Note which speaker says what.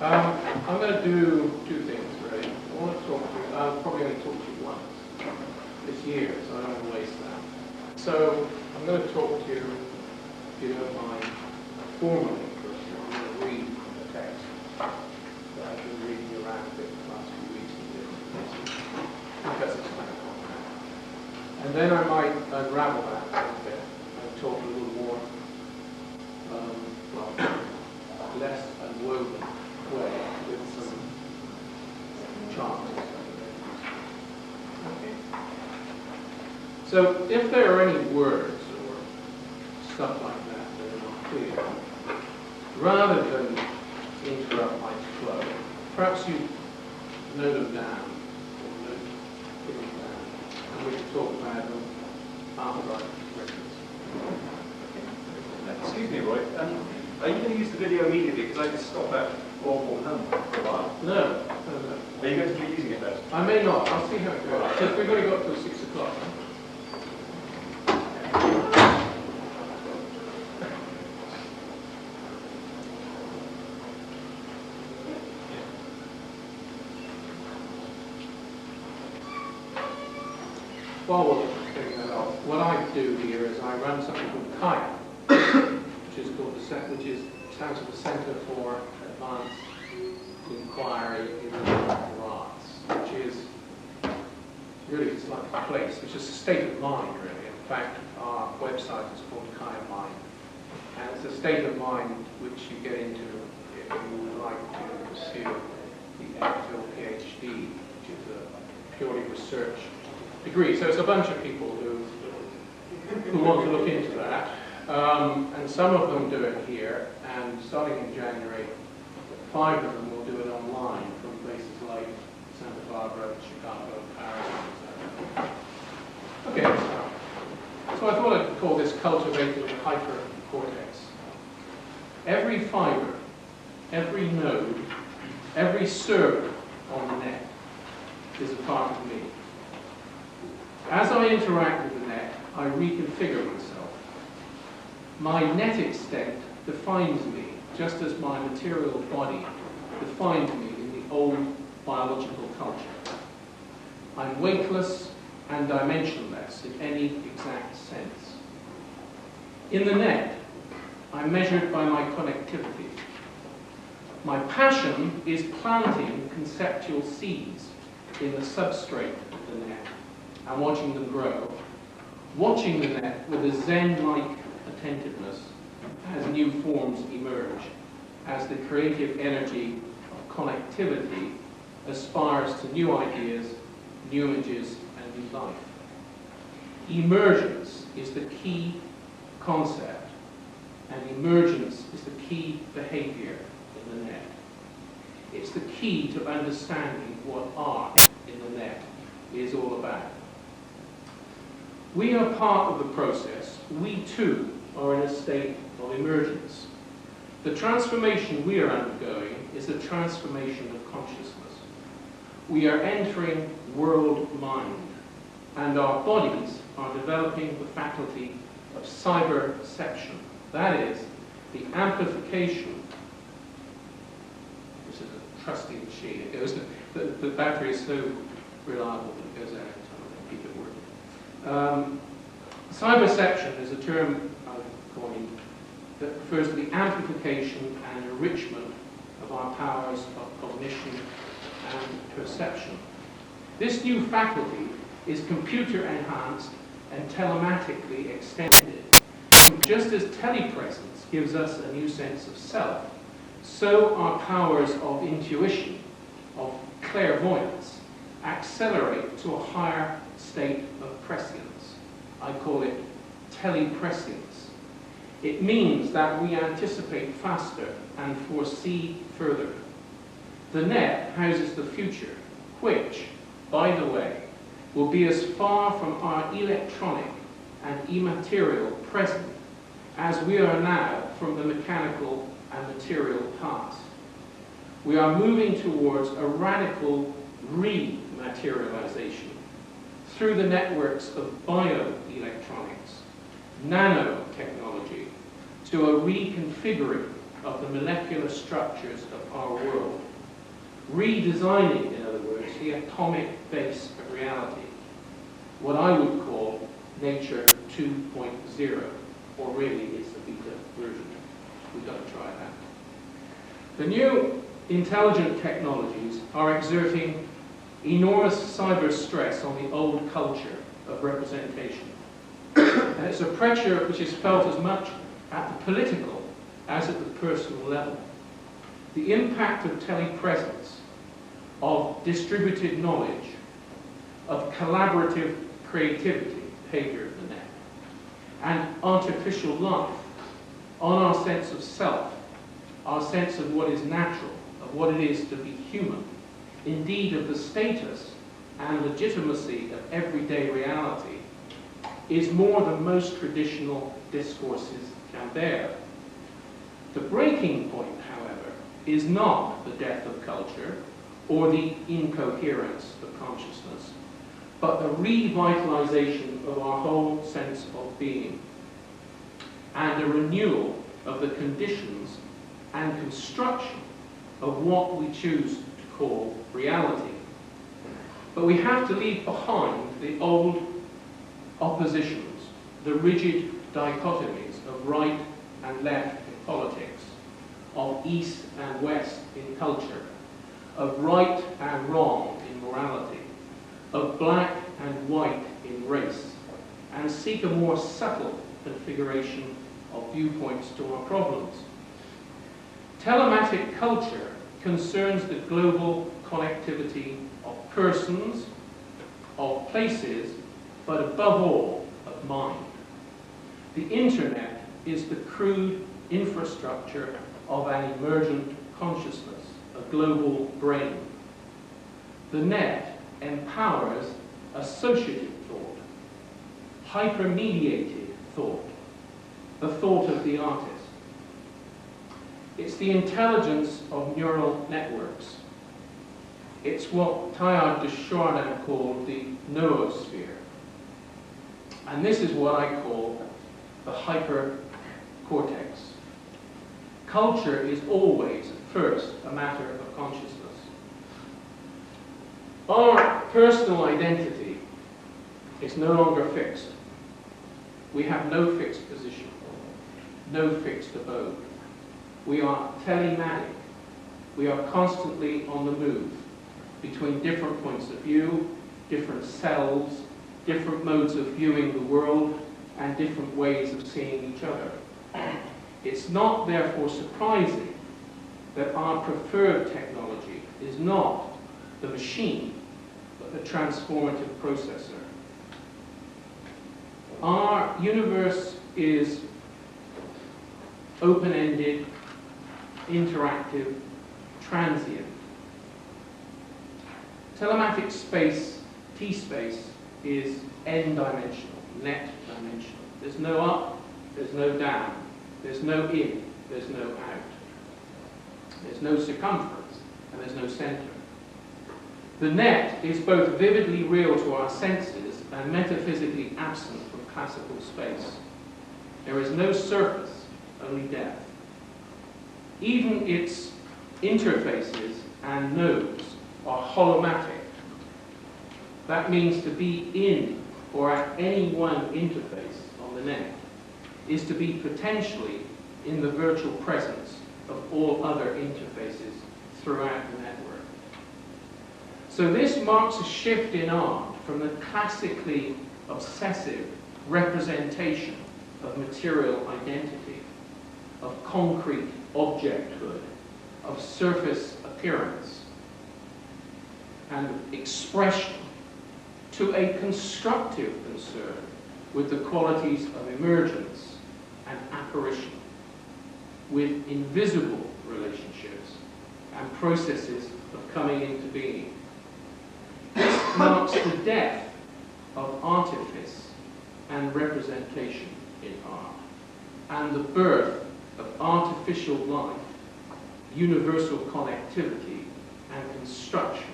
Speaker 1: I'm going to do two things, really. I want to talk to you, I'll probably only talk to you once this year, so I don't want to waste that. So, I'm going to talk to you, if you don't mind, formally first. I'm going to read the text that I've been reading around a bit the last few weeks in different places, because it's kind of common. And then I might unravel that a bit and talk a little more, well, less unwoven way with some charts. Okay. So if there are any words or stuff like that that are not clear, rather than interrupt my flow, perhaps you note them down or put them down, and we can talk about them after I've written this.
Speaker 2: Excuse me, Roy. Are you going to use the video immediately? Because I can stop at Warborne Home for a while.
Speaker 1: No.
Speaker 2: Are you going to be using it then?
Speaker 1: I may not. I'll see how it goes. Because we've only got till 6 o'clock. While we're figuring that out, what I do here is I run something called Kaya, which is called stands for the Center for Advanced Inquiry in the Liberal Arts, which is really, it's like a place, which is a state of mind, really. In fact, our website is called Kaya Mind, and it's a state of mind which you get into if you would like to pursue the MPhil PhD, which is a purely research degree. So it's a bunch of people who want to look into that. And some of them do it here, and starting in January, 5 of them will do it online from places like Santa Barbara, Chicago, Paris, etc. Okay, so I thought I'd call this cultivated hypercortex. Every fiber, every node, every server on the net is a part of me. As I interact with the net, I reconfigure myself. My net extent defines me, just as my material body defined me in the old biological culture. I'm weightless and dimensionless in any exact sense. In the net, I'm measured by my connectivity. My passion is planting conceptual seeds in the substrate of the net and watching them grow, watching the net with a Zen-like attentiveness as new forms emerge, as the creative energy of connectivity aspires to new ideas, new images, and new life. Emergence is the key concept, and emergence is the key behavior in the net. It's the key to understanding what art in the net is all about. We are part of the process. We too are in a state of emergence. The transformation we are undergoing is a transformation of consciousness. We are entering world mind, and our bodies are developing the faculty of cyberception. That is, the amplification. This is a trusty machine. It goes. The battery is so reliable that it goes out every time I keep it working. Cyberception is a term I've coined that refers to the amplification and enrichment of our powers of cognition and perception. This new faculty is computer enhanced and telematically extended. Just as telepresence gives us a new sense of self, so our powers of intuition, of clairvoyance, accelerate to a higher state of prescience. I call it teleprescience. It means that we anticipate faster and foresee further. The net houses the future, which, by the way, will be as far from our electronic and immaterial present as we are now from the mechanical and material past. We are moving towards a radical rematerialization through the networks of bioelectronics, nanotechnology, to a reconfiguring of the molecular structures of our world, redesigning, in other words, the atomic base of reality, what I would call Nature 2.0, or really it's the beta version. We've got to try that. The new intelligent technologies are exerting enormous cyber stress on the old culture of representation. And it's a pressure which is felt as much at the political as at the personal level. The impact of telepresence, of distributed knowledge, of collaborative creativity, behavior of the net, and artificial life on our sense of self, our sense of what is natural, of what it is to be human, indeed of the status and legitimacy of everyday reality, is more than most traditional discourses can bear. The breaking point, however, is not the death of culture or the incoherence of consciousness, but the revitalization of our whole sense of being and a renewal of the conditions and construction of what we choose to call reality. But we have to leave behind the old oppositions, the rigid dichotomies of right and left in politics, of east and west in culture, of right and wrong in morality, of black and white in race, and seek a more subtle configuration of viewpoints to our problems. Telematic culture concerns the global connectivity of persons, of places, but above all, of mind. The internet is the crude infrastructure of an emergent consciousness, a global brain. The net empowers associative thought, hypermediated thought, the thought of the artist. It's the intelligence of neural networks. It's what Teilhard de Chardin called the noosphere. And this is what I call the hypercortex. Culture is always, first, a matter of consciousness. Our personal identity is no longer fixed. We have no fixed position, no fixed abode. We are telematic. We are constantly on the move between different points of view, different selves, different modes of viewing the world, and different ways of seeing each other. It's not therefore surprising that our preferred technology is not the machine, but the transformative processor. Our universe is open-ended, interactive, transient. Telematic space, T-space, is n-dimensional, net dimensional. There's no up, there's no down, there's no in, there's no out. There's no circumference, and there's no center. The net is both vividly real to our senses and metaphysically absent from classical space. There is no surface, only depth. Even its interfaces and nodes are holomatic. That means to be in or at any one interface on the net is to be potentially in the virtual presence of all other interfaces throughout the network. So this marks a shift in art from the classically obsessive representation of material identity, of concrete objecthood, of surface appearance and expression, to a constructive concern with the qualities of emergence and apparition, with invisible relationships and processes of coming into being. This marks the death of artifice and representation in art, and the birth of artificial life, universal connectivity, and construction